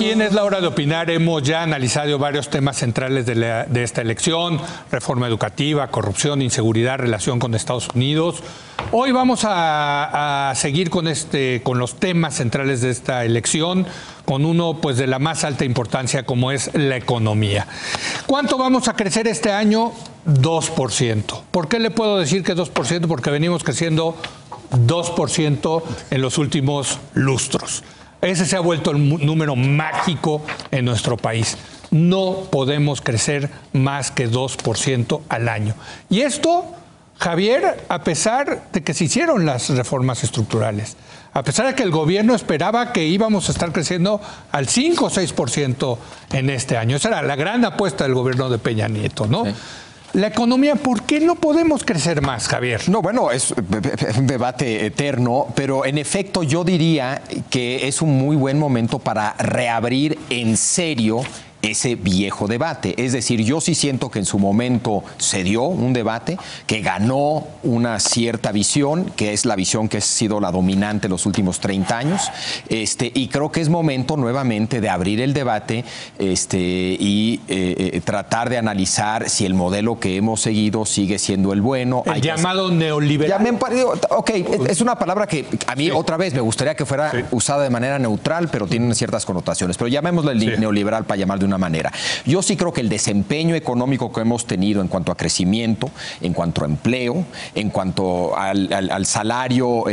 Aquí en Es la Hora de Opinar hemos ya analizado varios temas centrales de esta elección: reforma educativa, corrupción, inseguridad, relación con Estados Unidos. Hoy vamos a seguir con los temas centrales de esta elección, con uno pues de la más alta importancia, como es la economía. ¿Cuánto vamos a crecer este año? 2%. ¿Por qué le puedo decir que 2%? Porque venimos creciendo 2% en los últimos lustros. Ese se ha vuelto el número mágico en nuestro país. No podemos crecer más que 2% al año. Y esto, Javier, a pesar de que se hicieron las reformas estructurales, a pesar de que el gobierno esperaba que íbamos a estar creciendo al 5 o 6% en este año. Esa era la gran apuesta del gobierno de Peña Nieto, ¿no? Sí. La economía, ¿por qué no podemos crecer más, Javier? No, bueno, es un debate eterno, pero en efecto yo diría que es un muy buen momento para reabrir en serio ese viejo debate. Es decir, yo sí siento que en su momento se dio un debate que ganó una cierta visión, que es la visión que ha sido la dominante los últimos 30 años, y creo que es momento nuevamente de abrir el debate y tratar de analizar si el modelo que hemos seguido sigue siendo el bueno. El llamado neoliberal. Ok, es una palabra que a mí otra vez me gustaría que fuera usada de manera neutral, pero tiene ciertas connotaciones. Pero llamémosle neoliberal para llamar de una manera. Yo sí creo que el desempeño económico que hemos tenido en cuanto a crecimiento, en cuanto a empleo, en cuanto al salario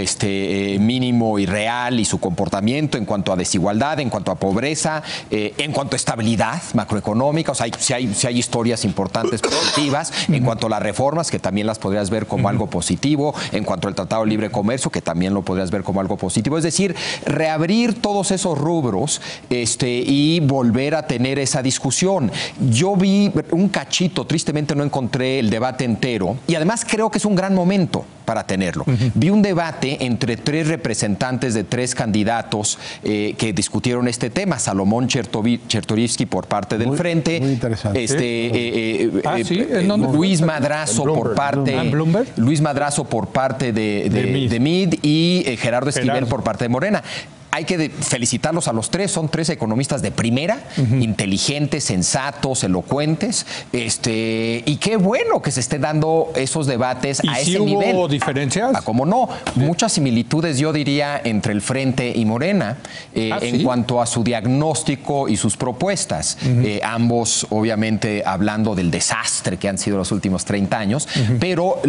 mínimo y real y su comportamiento, en cuanto a desigualdad, en cuanto a pobreza, en cuanto a estabilidad macroeconómica, o sea, si hay historias importantes positivas, en cuanto a las reformas, que también las podrías ver como algo positivo, en cuanto al Tratado de Libre Comercio, que también lo podrías ver como algo positivo. Es decir, reabrir todos esos rubros y volver a tener esa discusión. Yo vi un cachito, tristemente no encontré el debate entero, y además creo que es un gran momento para tenerlo. Vi un debate entre 3 representantes de 3 candidatos que discutieron este tema: Salomón Chertorivsky por parte del Frente, muy interesante. Luis Madrazo por parte de MID y Gerardo Esquivel por parte de Morena. Hay que felicitarlos a los 3, son 3 economistas de primera, inteligentes, sensatos, elocuentes, y qué bueno que se esté dando esos debates a ese nivel. ¿Hubo diferencias? ¿Cómo no? Muchas similitudes, yo diría, entre el Frente y Morena, en cuanto a su diagnóstico y sus propuestas. Ambos, obviamente, hablando del desastre que han sido los últimos 30 años, pero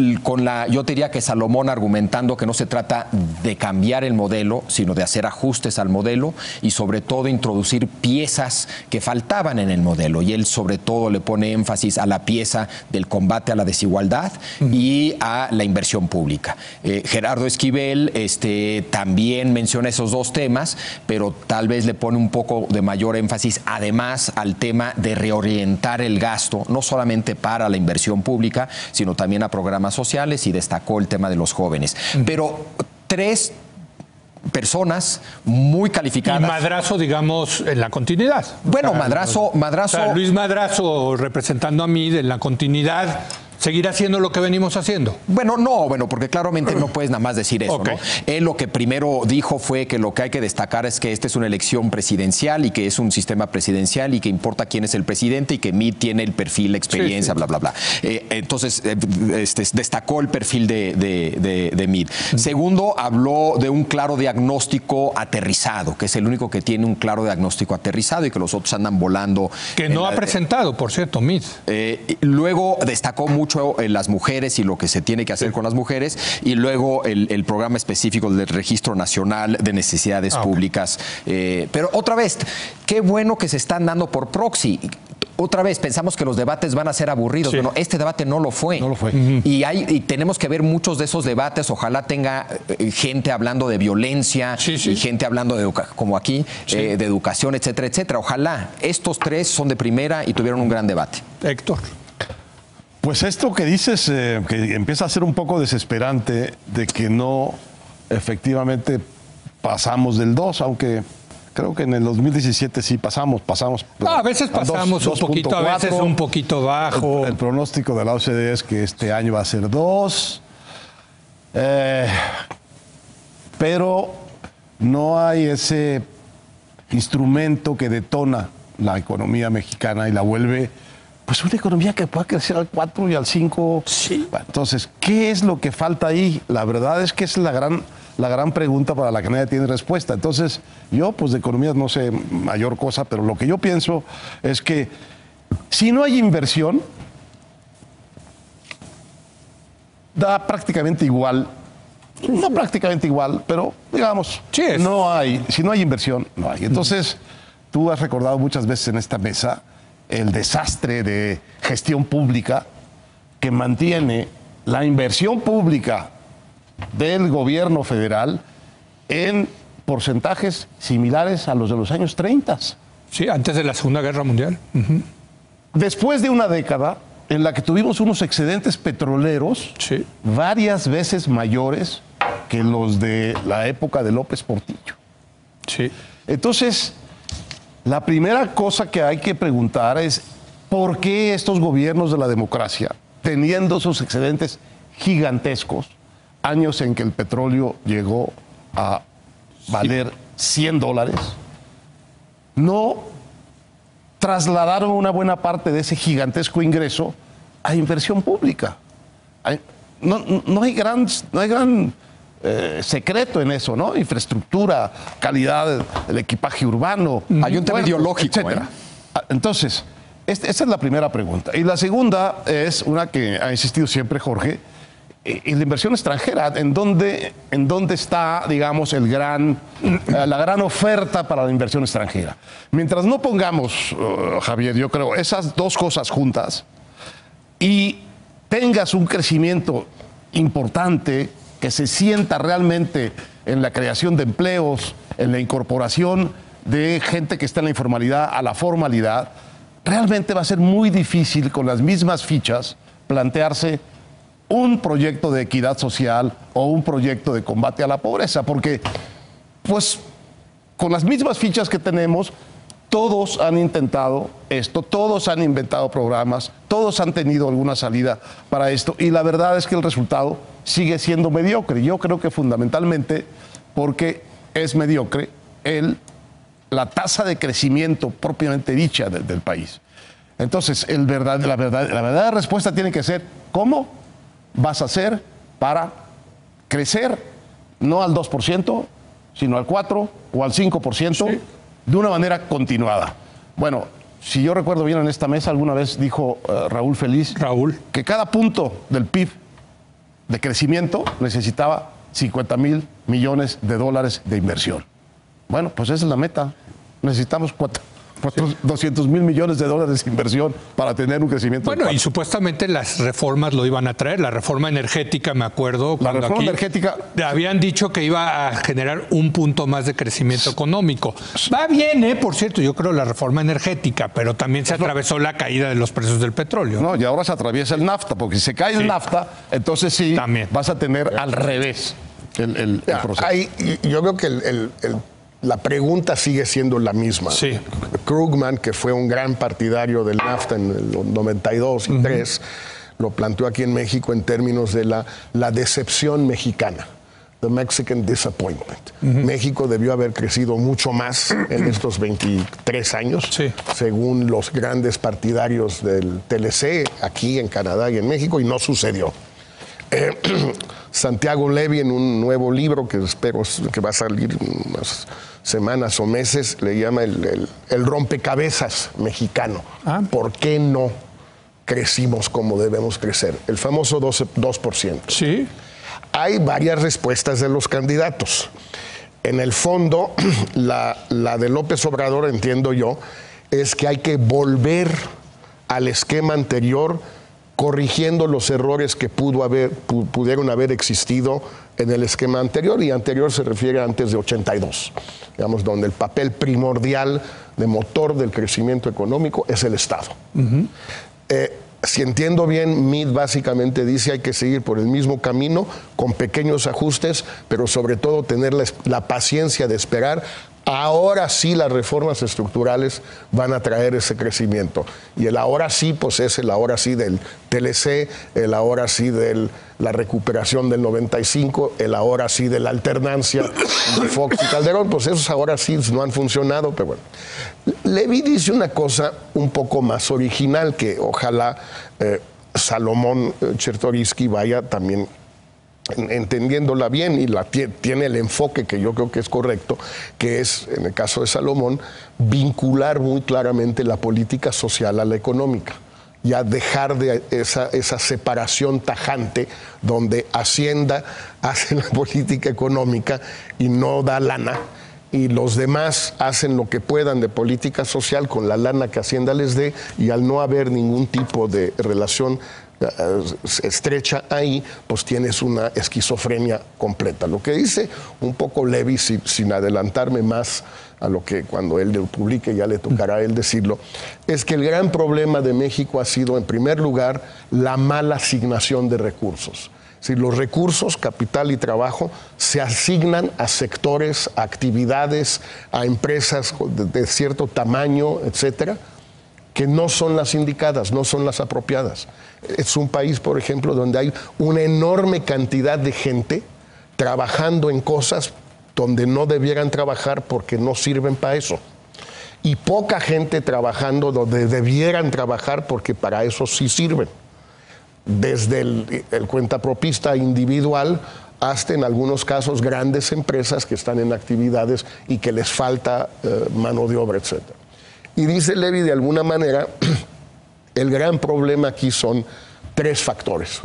yo diría que Salomón argumentando que no se trata de cambiar el modelo, sino de hacer ajustes al modelo y sobre todo introducir piezas que faltaban en el modelo, y él sobre todo le pone énfasis a la pieza del combate a la desigualdad y a la inversión pública. Gerardo Esquivel también menciona esos 2 temas, pero tal vez le pone un poco de mayor énfasis además al tema de reorientar el gasto, no solamente para la inversión pública, sino también a programas sociales, y destacó el tema de los jóvenes. Pero 3 personas muy calificadas. Y Madrazo, digamos, en la continuidad. Bueno, Madrazo... O sea, Luis Madrazo, representando a MID en la continuidad, ¿seguirá haciendo lo que venimos haciendo? Bueno, porque claramente no puedes nada más decir eso, ¿no? Él lo que primero dijo fue que lo que hay que destacar es que esta es una elección presidencial y que es un sistema presidencial y que importa quién es el presidente y que MID tiene el perfil, la experiencia, bla, bla, bla. Entonces, destacó el perfil de MID. Segundo, habló de un claro diagnóstico aterrizado, que es el único que tiene un claro diagnóstico aterrizado y que los otros andan volando. Que no ha presentado, por cierto, MID. Luego destacó mucho en las mujeres y lo que se tiene que hacer con las mujeres, y luego el programa específico del Registro Nacional de Necesidades Públicas. Pero otra vez, qué bueno que se están dando por proxy. Otra vez, pensamos que los debates van a ser aburridos. Bueno, este debate no lo fue. No lo fue. Y tenemos que ver muchos de esos debates. Ojalá tenga gente hablando de violencia y gente hablando como aquí, de educación, etcétera, etcétera. Ojalá. Estos 3 son de primera y tuvieron un gran debate. Héctor. Pues esto que dices, que empieza a ser un poco desesperante, de que no efectivamente pasamos del 2, aunque creo que en el 2017 sí pasamos. A veces pasamos un poquito, a veces un poquito bajo. El pronóstico de la OCDE es que este año va a ser 2, pero no hay ese instrumento que detona la economía mexicana y la vuelve pues una economía que pueda crecer al 4 y al 5. Sí. Entonces, ¿qué es lo que falta ahí? La verdad es que es la gran pregunta para la que nadie tiene respuesta. Entonces, yo pues de economía no sé mayor cosa, pero lo que yo pienso es que si no hay inversión, da prácticamente igual. No prácticamente igual, pero digamos, Sí es. si no hay inversión, no hay. Entonces, tú has recordado muchas veces en esta mesa el desastre de gestión pública que mantiene la inversión pública del gobierno federal en porcentajes similares a los de los años 30. Sí, antes de la Segunda Guerra Mundial. Después de una década en la que tuvimos unos excedentes petroleros Sí. varias veces mayores que los de la época de López Portillo. Sí. Entonces, la primera cosa que hay que preguntar es ¿por qué estos gobiernos de la democracia, teniendo esos excedentes gigantescos, años en que el petróleo llegó a valer $100, no trasladaron una buena parte de ese gigantesco ingreso a inversión pública? No hay gran secreto en eso, ¿no? Infraestructura, calidad del equipaje urbano. Hay un tema ideológico, etcétera. Entonces, esa es la primera pregunta. Y la segunda es una que ha insistido siempre Jorge, y la inversión extranjera, ¿en dónde está, digamos, la gran oferta para la inversión extranjera? Mientras no pongamos, Javier, yo creo, esas dos cosas juntas y tengas un crecimiento importante que se sienta realmente en la creación de empleos, en la incorporación de gente que está en la informalidad a la formalidad, realmente va a ser muy difícil con las mismas fichas plantearse un proyecto de equidad social o un proyecto de combate a la pobreza, porque pues con las mismas fichas que tenemos, todos han intentado esto, todos han inventado programas, todos han tenido alguna salida para esto, y la verdad es que el resultado sigue siendo mediocre. Yo creo que fundamentalmente porque es mediocre la tasa de crecimiento propiamente dicha del país. Entonces, la verdadera respuesta tiene que ser, ¿cómo vas a hacer para crecer no al 2%, sino al 4% o al 5%, sí, de una manera continuada? Bueno, si yo recuerdo bien en esta mesa, alguna vez dijo Raúl Feliz que cada punto del PIB de crecimiento necesitaba $50,000 millones de inversión. Bueno, pues esa es la meta. Necesitamos 200,000 millones de dólares de inversión para tener un crecimiento. Bueno, y supuestamente las reformas lo iban a traer. La reforma energética, me acuerdo, cuando la reforma energética habían dicho que iba a generar un punto más de crecimiento económico. Va bien, por cierto, yo creo la reforma energética, pero también se atravesó la caída de los precios del petróleo. No, y ahora se atraviesa el NAFTA, porque si se cae el NAFTA, entonces sí también vas a tener al revés el proceso. Yo creo que la pregunta sigue siendo la misma. Sí. Krugman, que fue un gran partidario del NAFTA en el 92 y 3, lo planteó aquí en México en términos de la decepción mexicana. The Mexican Disappointment. México debió haber crecido mucho más en estos 23 años, sí, según los grandes partidarios del TLC, aquí en Canadá y en México, y no sucedió. Santiago Levy, en un nuevo libro que espero que va a salir unas semanas o meses, le llama el rompecabezas mexicano. ¿Por qué no crecimos como debemos crecer? El famoso 2%. Sí. Hay varias respuestas de los candidatos. En el fondo, la de López Obrador, entiendo yo, es que hay que volver al esquema anterior, corrigiendo los errores que pudieron haber existido en el esquema anterior, y anterior se refiere a antes de 82, digamos, donde el papel primordial de motor del crecimiento económico es el Estado. Si entiendo bien, Meade básicamente dice hay que seguir por el mismo camino, con pequeños ajustes, pero sobre todo tener la paciencia de esperar ahora sí las reformas estructurales van a traer ese crecimiento. Y el ahora sí, pues es el ahora sí del TLC, el ahora sí de la recuperación del 95, el ahora sí de la alternancia de Fox y Calderón, pues esos ahora sí no han funcionado, pero bueno. Levy dice una cosa un poco más original que ojalá Salomón Chertorivsky vaya también entendiéndola bien y tiene el enfoque que yo creo que es correcto, que es, en el caso de Salomón, vincular muy claramente la política social a la económica. Ya dejar de esa separación tajante donde Hacienda hace la política económica y no da lana, y los demás hacen lo que puedan de política social con la lana que Hacienda les dé, y al no haber ningún tipo de relación estrecha ahí, pues tienes una esquizofrenia completa. Lo que dice un poco Levy, sin adelantarme más a lo que cuando él lo publique ya le tocará a él decirlo, es que el gran problema de México ha sido, en primer lugar, la mala asignación de recursos. Si los recursos, capital y trabajo, se asignan a sectores, a actividades, a empresas de cierto tamaño, etcétera, que no son las indicadas, no son las apropiadas. Es un país, por ejemplo, donde hay una enorme cantidad de gente trabajando en cosas donde no debieran trabajar porque no sirven para eso. Y poca gente trabajando donde debieran trabajar porque para eso sí sirven. Desde el cuentapropista individual hasta, en algunos casos, grandes empresas que están en actividades y que les falta mano de obra, etc. Y dice Levy, de alguna manera, el gran problema aquí son tres factores.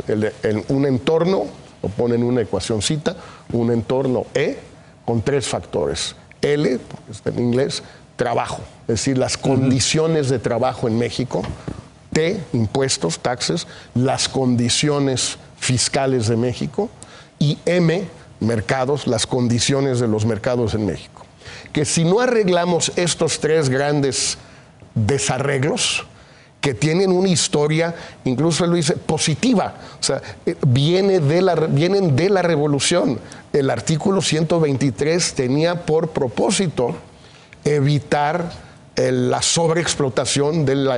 Un entorno, lo pone en una ecuacioncita, un entorno E con tres factores. L, porque está en inglés, trabajo, es decir, las condiciones de trabajo en México. T, impuestos, taxes, las condiciones fiscales de México. Y M, mercados, las condiciones de los mercados en México. Que si no arreglamos estos tres grandes desarreglos, que tienen una historia, incluso él lo dice, positiva, o sea, vienen de la revolución. El artículo 123 tenía por propósito evitar la sobreexplotación del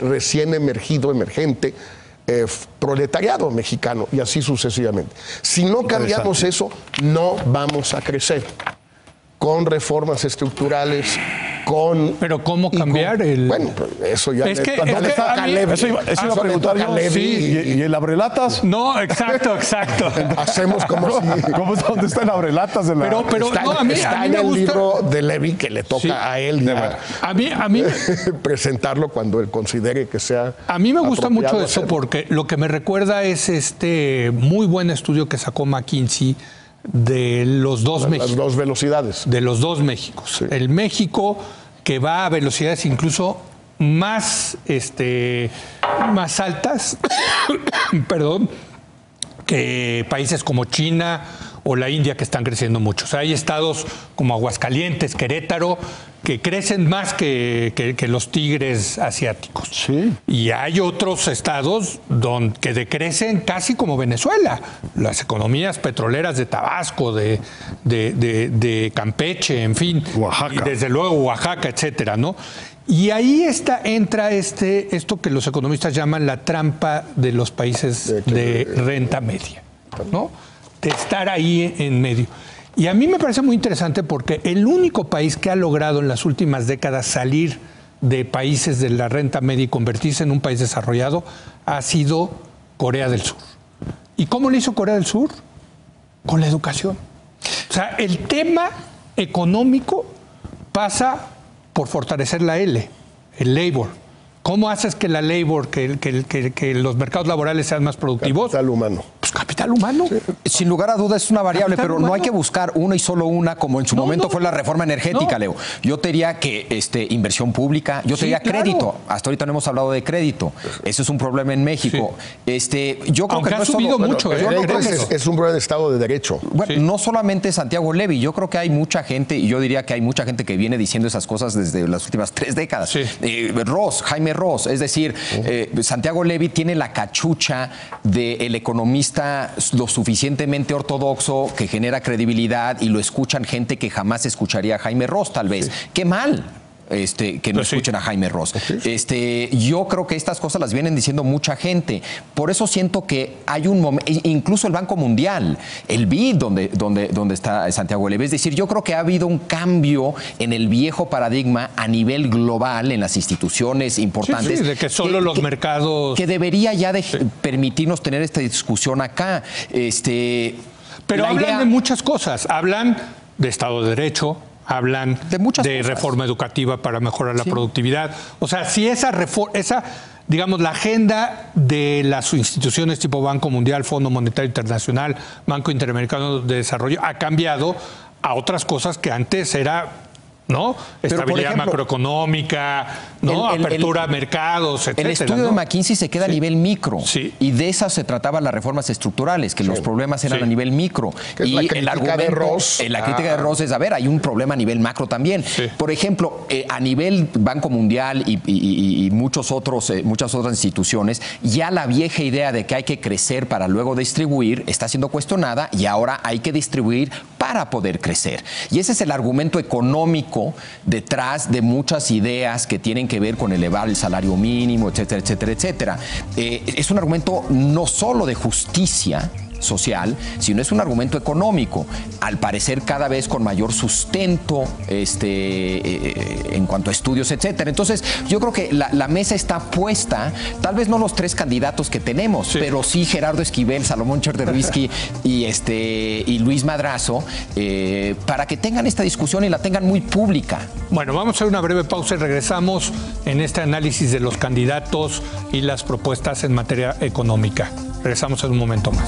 recién emergente proletariado mexicano, y así sucesivamente. Si no cambiamos eso, no vamos a crecer. Con reformas estructurales, Pero ¿cómo cambiar Bueno, eso ya es que, le toca a Levy. Eso iba a preguntar yo. Sí. ¿Y el abrelatas? No, exacto. Hacemos como si... ¿Dónde está el abrelatas? Pero está, no, a mí en el libro de Levy que le toca a él a mí presentarlo cuando él considere que sea. A mí me gusta mucho eso porque lo que me recuerda es este muy buen estudio que sacó McKinsey de los dos Méxicos. Las dos velocidades. De los dos Méxicos. Sí. El México que va a velocidades incluso más altas, perdón, que países como China o la India, que están creciendo mucho. O sea, hay estados como Aguascalientes, Querétaro, que crecen más que los tigres asiáticos. Sí. Y hay otros estados que decrecen casi como Venezuela. Las economías petroleras de Tabasco, de Campeche, en fin. Oaxaca. Y desde luego Oaxaca, etcétera, ¿no? Y ahí entra esto que los economistas llaman la trampa de los países de renta media, ¿no? De estar ahí en medio. Y a mí me parece muy interesante porque el único país que ha logrado en las últimas décadas salir de países de la renta media y convertirse en un país desarrollado ha sido Corea del Sur. ¿Y cómo lo hizo Corea del Sur? Con la educación. O sea, el tema económico pasa por fortalecer la L, el labor. ¿Cómo haces que la labor, que los mercados laborales sean más productivos? Capital humano. Pues capital humano. Sí. Sin lugar a dudas es una variable, capital pero humano. No hay que buscar una y solo una, como en su momento fue la reforma energética, Leo. Yo te diría que inversión pública, yo te diría crédito. Hasta ahorita no hemos hablado de crédito. Ese es un problema en México. Sí. Yo creo aunque que ha subido mucho. Es un problema de Estado de Derecho. Bueno, no solamente Santiago Levy. Yo creo que hay mucha gente, y yo diría que hay mucha gente que viene diciendo esas cosas desde las últimas 3 décadas. Sí. Jaime Ross, es decir, Santiago Levy tiene la cachucha del economista programa lo suficientemente ortodoxo, que genera credibilidad y lo escuchan gente que jamás escucharía a Jaime Ross, tal vez. Sí. ¡Qué mal! Que no escuchen a Jaime Ross. Yo creo que estas cosas las vienen diciendo mucha gente. Por eso siento que hay un momento, incluso el Banco Mundial, el BID, donde está Santiago Levy. Es decir, yo creo que ha habido un cambio en el viejo paradigma a nivel global, en las instituciones importantes. Sí, de que solo los mercados... Que debería ya permitirnos tener esta discusión acá. Pero hablan de muchas cosas. Hablan de Estado de Derecho, hablan de reforma educativa para mejorar la productividad. O sea, si digamos, la agenda de las instituciones tipo Banco Mundial, Fondo Monetario Internacional, Banco Interamericano de Desarrollo, ha cambiado a otras cosas que antes era... ¿no? Estabilidad macroeconómica, ¿no? Apertura a mercados, etcétera. El estudio de McKinsey se queda a nivel micro. Y de esas se trataban las reformas estructurales, que los problemas eran a nivel micro. Y el argumento de Ross. La crítica de Ross es, a ver, hay un problema a nivel macro también. Por ejemplo, a nivel Banco Mundial y muchas otras instituciones, ya la vieja idea de que hay que crecer para luego distribuir está siendo cuestionada y ahora hay que distribuir para poder crecer. Y ese es el argumento económico detrás de muchas ideas que tienen que ver con elevar el salario mínimo, etcétera, etcétera, etcétera. Es un argumento no solo de justicia social, sino es un argumento económico, al parecer cada vez con mayor sustento en cuanto a estudios, etcétera. Entonces, yo creo que la mesa está puesta, tal vez no los tres candidatos que tenemos, pero sí Gerardo Esquivel, Salomón Chertorivsky y Luis Madrazo, para que tengan esta discusión y la tengan muy pública. Bueno, vamos a hacer una breve pausa y regresamos en este análisis de los candidatos y las propuestas en materia económica. Regresamos en un momento más.